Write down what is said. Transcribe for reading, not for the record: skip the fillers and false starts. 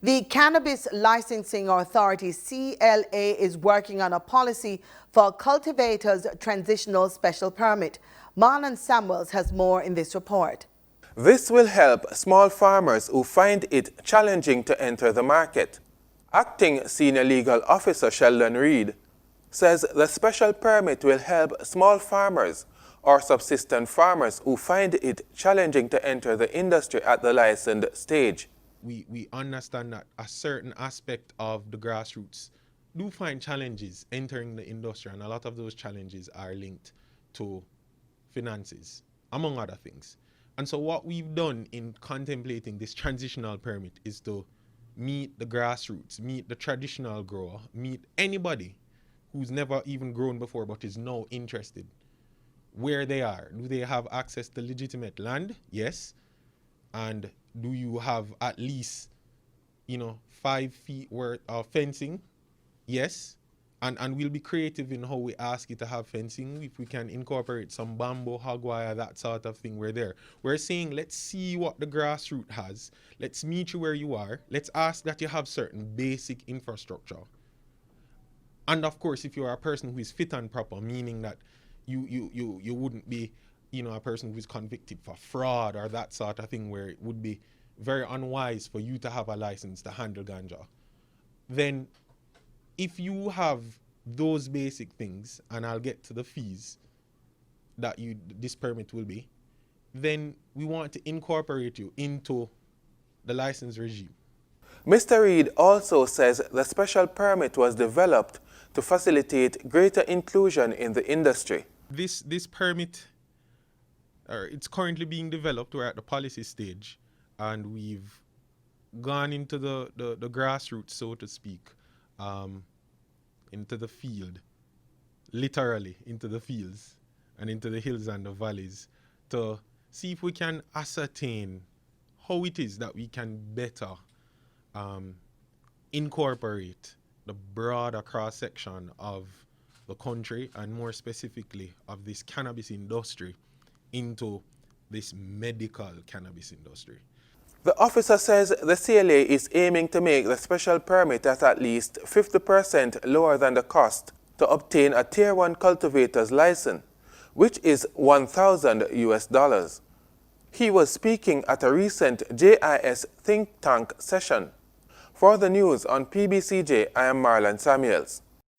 The Cannabis Licensing Authority, CLA, is working on a policy for cultivators' transitional special permit. Marlon Samuels has more in this report. This will help small farmers who find it challenging to enter the market. Acting Senior Legal Officer Sheldon Reed says the special permit will help small farmers or subsistence farmers who find it challenging to enter the industry at the licensed stage. We understand that a certain aspect of the grassroots do find challenges entering the industry, and a lot of those challenges are linked to finances, among other things. And so what we've done in contemplating this transitional permit is to meet the grassroots, meet the traditional grower, meet anybody who's never even grown before but is now interested where they are. Do they have access to legitimate land? Yes. And do you have at least, 5 feet worth of fencing? Yes. And we'll be creative in how we ask you to have fencing. If we can incorporate some bamboo, hog wire, that sort of thing, we're there. We're saying, let's see what the grassroots has. Let's meet you where you are. Let's ask that you have certain basic infrastructure. And of course, if you are a person who is fit and proper, meaning that you wouldn't be, a person who is convicted for fraud or that sort of thing, where it would be very unwise for you to have a license to handle ganja, then if you have those basic things, and I'll get to the fees that this permit will be, then we want to incorporate you into the license regime. Mr. Reed also says the special permit was developed to facilitate greater inclusion in the industry. This permit, it's currently being developed. We're at the policy stage, and we've gone into the grassroots, so to speak, into the field, literally into the fields and into the hills and the valleys, to see if we can ascertain how it is that we can better incorporate the broader cross-section of the country, and more specifically of this cannabis industry, into this medical cannabis industry. The officer says the CLA is aiming to make the special permit at least 50% lower than the cost to obtain a Tier 1 cultivator's license, which is $1,000 US. He was speaking at a recent JIS think tank session. For the news on PBCJ, I am Marlon Samuels.